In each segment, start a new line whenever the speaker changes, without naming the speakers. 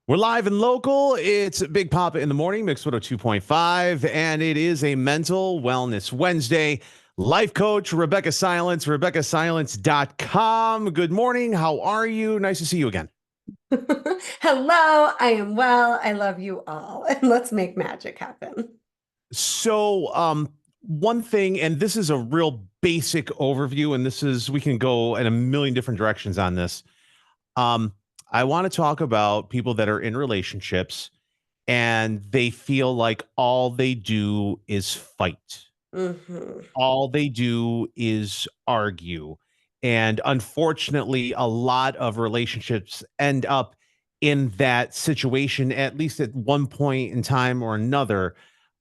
We're live and local. It's Big Papa in the morning, Mix 102.5, and it is a mental wellness Wednesday. Life coach Rebeccah Silence, RebeccahSilence.com. Good morning. How are you? Nice to see you again.
Hello, I am well. I love you all. And let's make magic happen.
One thing, and this is a real basic overview, and we can go in a million different directions on this. Um, I want to talk about people that are in relationships and they feel like all they do is fight.
hmm
All they do is argue. And unfortunately, a lot of relationships end up in that situation, at least at one point in time or another.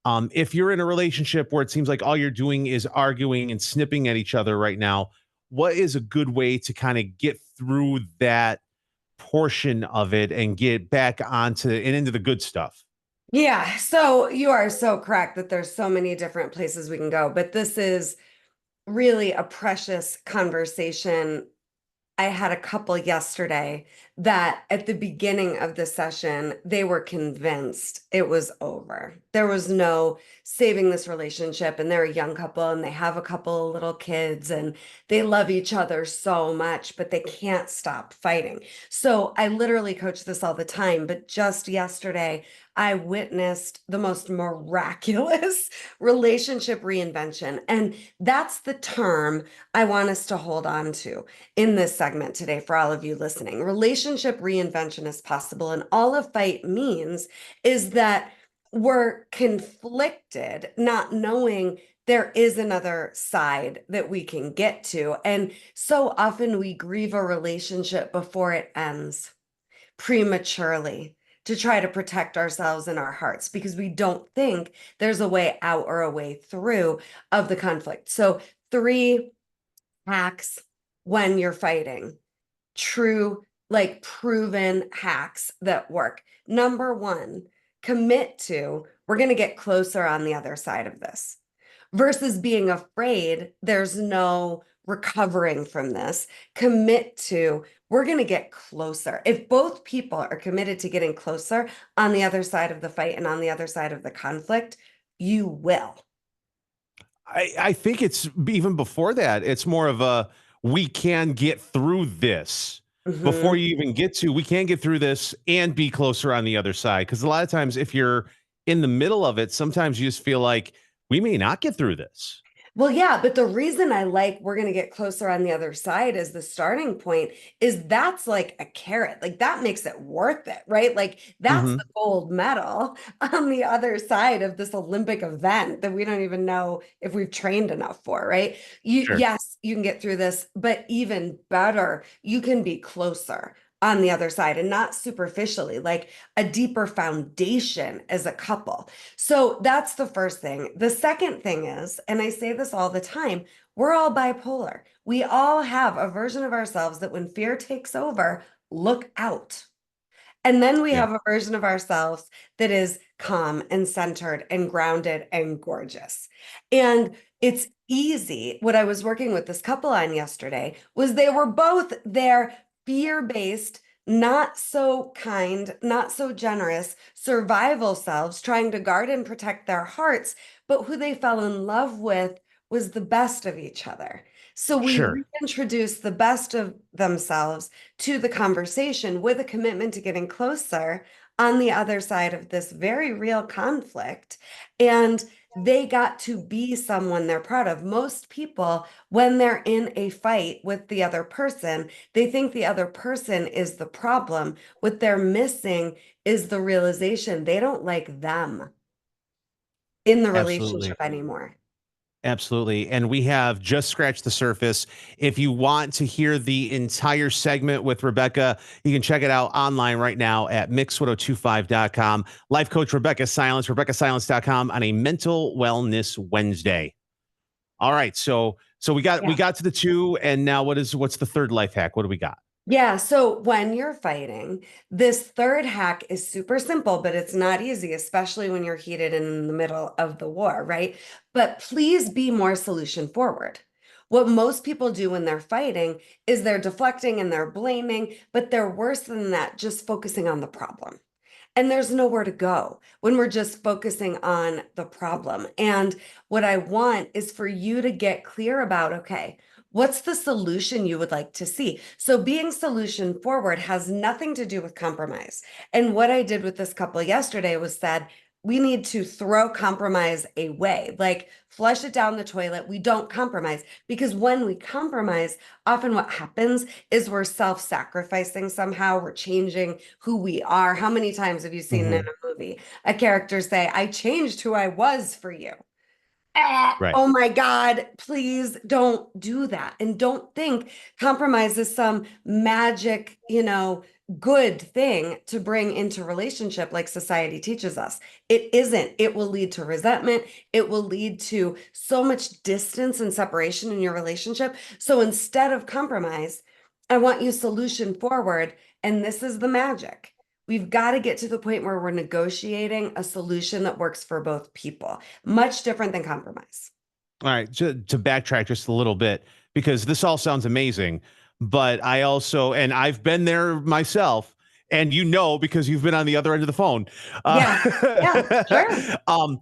If you're in a relationship where it seems like all you're doing is arguing and snipping at each other right now, what is a good way to kind of get through that portion of it and get back onto and into the good stuff?
Yeah, so you are so correct that there's so many different places we can go, but this is really a precious conversation. I had a couple yesterday that at the beginning of the session, they were convinced it was over. There was no saving this relationship. And they're a young couple and they have a couple of little kids and they love each other so much, but they can't stop fighting. So I literally coach this all the time. But just yesterday, I witnessed the most miraculous relationship reinvention. And that's the term I want us to hold on to in this segment today for all of you listening. Relationship reinvention is possible. And all a fight means is that we're conflicted, not knowing there is another side that we can get to. And so often we grieve a relationship before it ends prematurely to try to protect ourselves and our hearts because we don't think there's a way out or a way through of the conflict. So, three hacks when you're fighting, true, like proven hacks that work. Number one, commit to we're going to get closer on the other side of this versus being afraid there's no recovering from this. Commit to we're going to get closer. If both people are committed to getting closer on the other side of the fight and on the other side of the conflict, you will.
I think it's even before that. It's more of a we can get through this before
Mhm.
you even get to we can get through this and be closer on the other side. Because a lot of times, if you're in the middle of it, sometimes you just feel like we may not get through this.
Well, yeah, but the reason I like we're going to get closer on the other side as the starting point is that's like a carrot. Like that makes it worth it, right? Like that's the
Hmm.
gold medal on the other side of this Olympic event that we don't even know if we've trained enough for, right?
Sure.
Yes, you can get through this, but even better, you can be closer on the other side and not superficially, like a deeper foundation as a couple. So that's the first thing. The second thing is, and I say this all the time, we're all bipolar. We all have a version of ourselves that when fear takes over, look out. And then we
Yeah.
have a version of ourselves that is calm and centered and grounded and gorgeous. And it's easy. What I was working with this couple on yesterday was they were both their fear-based, not so kind, not so generous survival selves trying to guard and protect their hearts, but who they fell in love with was the best of each other. So we
Sure.
reintroduced the best of themselves to the conversation with a commitment to getting closer on the other side of this very real conflict. And they got to be someone they're proud of. Most people, when they're in a fight with the other person, they think the other person is the problem. What they're missing is the realization they don't like them in the relationship
Absolutely.
anymore.
Absolutely. And we have just scratched the surface. If you want to hear the entire segment with Rebeccah, you can check it out online right now at mix1025.com. Life coach Rebeccah Silence, RebeccahSilence.com on a mental wellness Wednesday. All right. So we
Yeah.
got to the two, and now what's the third life hack? What do we got?
Yeah, so when you're fighting, this third hack is super simple, but it's not easy, especially when you're heated in the middle of the war, right? But please be more solution forward. What most people do when they're fighting is they're deflecting and they're blaming, but they're worse than that, just focusing on the problem. and there's nowhere to go when we're just focusing on the problem. And what I want is for you to get clear about, okay, what's the solution you would like to see? So being solution forward has nothing to do with compromise. And what I did with this couple yesterday was said, we need to throw compromise away, like flush it down the toilet. We don't compromise because when we compromise, often what happens is we're self-sacrificing somehow. We're changing who we are. How many times have you seen in
Hmm.
a movie a character say, I changed who I was for you?
Right.
Oh my God, please don't do that. And don't think compromise is some magic, good thing to bring into relationship like society teaches us. It isn't. It will lead to resentment. It will lead to so much distance and separation in your relationship. So instead of compromise, I want you solution forward. And this is the magic. We've got to get to the point where we're negotiating a solution that works for both people. Much different than compromise.
All right, to backtrack just a little bit, because this all sounds amazing, but I also, and I've been there myself, and because you've been on the other end of the phone.
Yeah. Yeah, sure.
Um,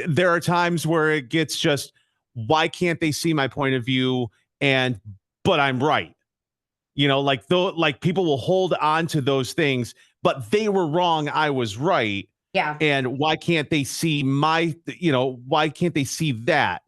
there are times where it gets just, why can't they see my point of view? And but I'm right. Like though, like people will hold on to those things, but they were wrong. I was right.
Yeah.
And why can't they see why can't they see that?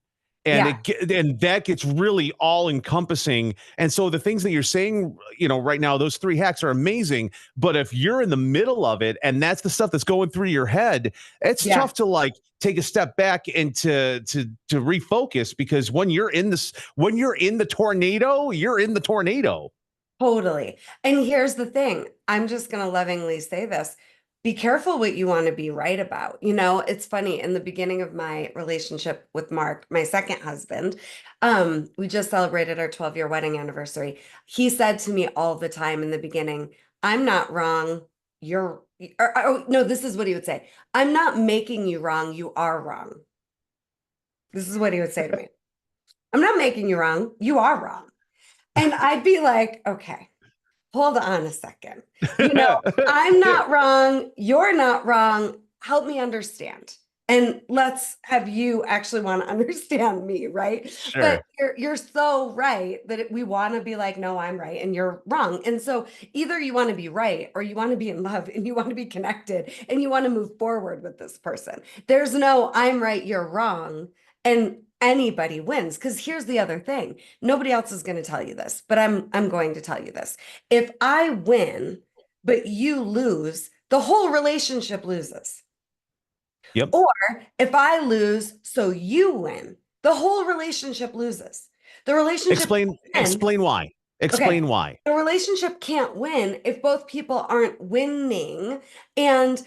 And
Yeah.
and that gets really all encompassing. And so the things that you're saying, right now, those three hacks are amazing. But if you're in the middle of it and that's the stuff that's going through your head, it's
Yeah.
tough to like take a step back and to refocus, because when you're in the tornado, you're in the tornado.
Totally. And here's the thing. I'm just going to lovingly say this. Be careful what you want to be right about. It's funny in the beginning of my relationship with Mark, my second husband, we just celebrated our 12-year wedding anniversary. He said to me all the time in the beginning, I'm not wrong. Oh, no, this is what he would say. I'm not making you wrong. You are wrong. This is what he would say to me. I'm not making you wrong. You are wrong. And I'd be like, okay, hold on a second. I'm not wrong. You're not wrong. Help me understand. And let's have you actually want to understand me, right? But
Sure.
you're so right that we want to be like, no, I'm right and you're wrong. And so either you want to be right or you want to be in love and you want to be connected and you want to move forward with this person. There's no, I'm right, you're wrong. And anybody wins. Because here's the other thing. Nobody else is going to tell you this, but I'm going to tell you this. If I win, but you lose, the whole relationship loses.
Yep.
Or if I lose, so you win, the whole relationship loses. The relationship ends.
Explain why.
Okay.
Explain why.
The relationship can't win if both people aren't winning. And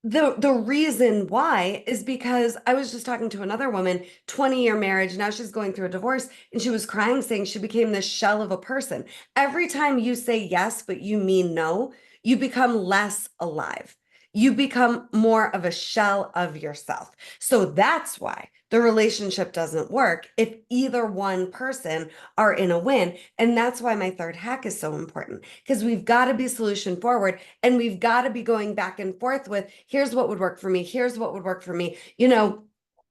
the reason why is because I was just talking to another woman, 20-year marriage. Now she's going through a divorce and she was crying, saying she became this shell of a person. Every time you say yes, but you mean no, you become less alive. You become more of a shell of yourself. So that's why the relationship doesn't work if either one person are in a win. And that's why my third hack is so important, because we've got to be solution forward and we've got to be going back and forth with, here's what would work for me. Here's what would work for me.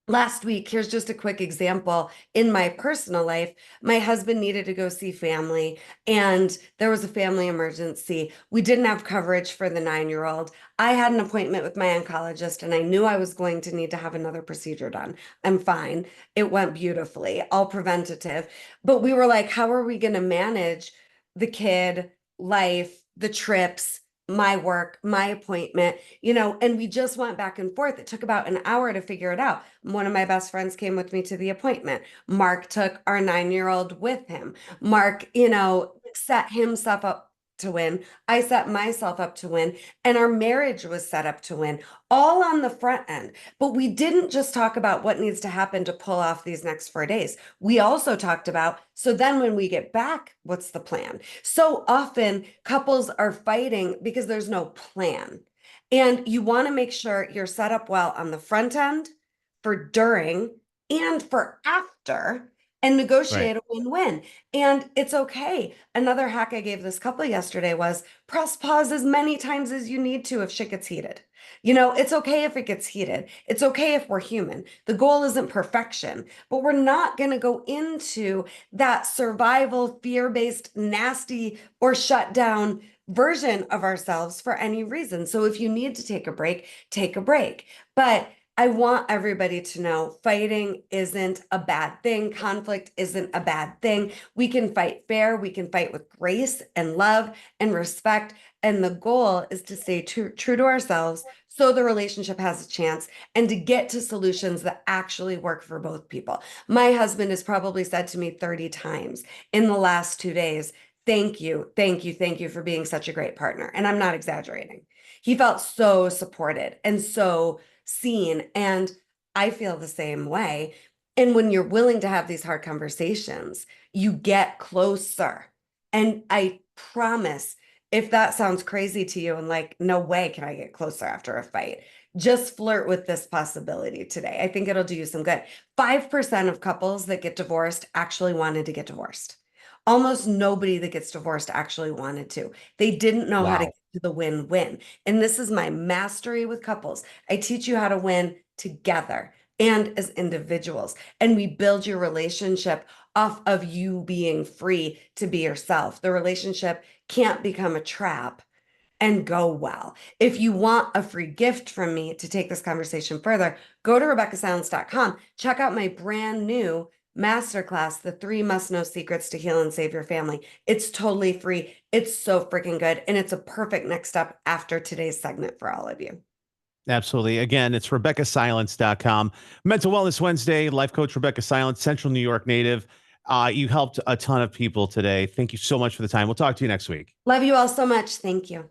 Last week, here's just a quick example. In my personal life, my husband needed to go see family, and there was a family emergency. We didn't have coverage for the 9-year-old. I had an appointment with my oncologist, and I knew I was going to need to have another procedure done. I'm fine. It went beautifully, all preventative. But we were like, how are we going to manage the kid, life, the trips, my work, my appointment, and we just went back and forth. It took about an hour to figure it out. One of my best friends came with me to the appointment. Mark took our 9-year-old with him. Mark, set himself up to win. I set myself up to win. And our marriage was set up to win, all on the front end. But we didn't just talk about what needs to happen to pull off these next 4 days. We also talked about, so then when we get back, what's the plan? So often couples are fighting because there's no plan. And you want to make sure you're set up well on the front end, for during, and for after. and
Right.
negotiate a win-win. And it's okay. Another hack I gave this couple yesterday was press pause as many times as you need to if shit gets heated. It's okay if it gets heated. It's okay if we're human. The goal isn't perfection, but we're not going to go into that survival, fear-based, nasty, or shut down version of ourselves for any reason. So if you need to take a break, take a break. But I want everybody to know fighting isn't a bad thing. Conflict isn't a bad thing. We can fight fair. We can fight with grace and love and respect. And the goal is to stay true to ourselves so the relationship has a chance and to get to solutions that actually work for both people. My husband has probably said to me 30 times in the last 2 days, thank you, thank you, thank you for being such a great partner. And I'm not exaggerating. He felt so supported and so seen. And I feel the same way. And when you're willing to have these hard conversations, you get closer. And I promise, if that sounds crazy to you and like, no way can I get closer after a fight, just flirt with this possibility today. I think it'll do you some good. 5% of couples that get divorced actually wanted to get divorced. Almost nobody that gets divorced actually wanted to. They didn't know how to
Wow.
get to the win-win. And this is my mastery with couples. I teach you how to win together and as individuals. And we build your relationship off of you being free to be yourself. The relationship can't become a trap and go well. If you want a free gift from me to take this conversation further, go to RebeccahSilence.com. Check out my brand new masterclass, The 3 Must Know Secrets to Heal and Save Your Family. It's totally free. It's so freaking good. And it's a perfect next step after today's segment for all of you.
Absolutely. Again, it's RebeccahSilence.com. Mental Wellness Wednesday, life coach Rebecca Silence, Central New York native. You helped a ton of people today. Thank you so much for the time. We'll talk to you next week.
Love you all so much. Thank you.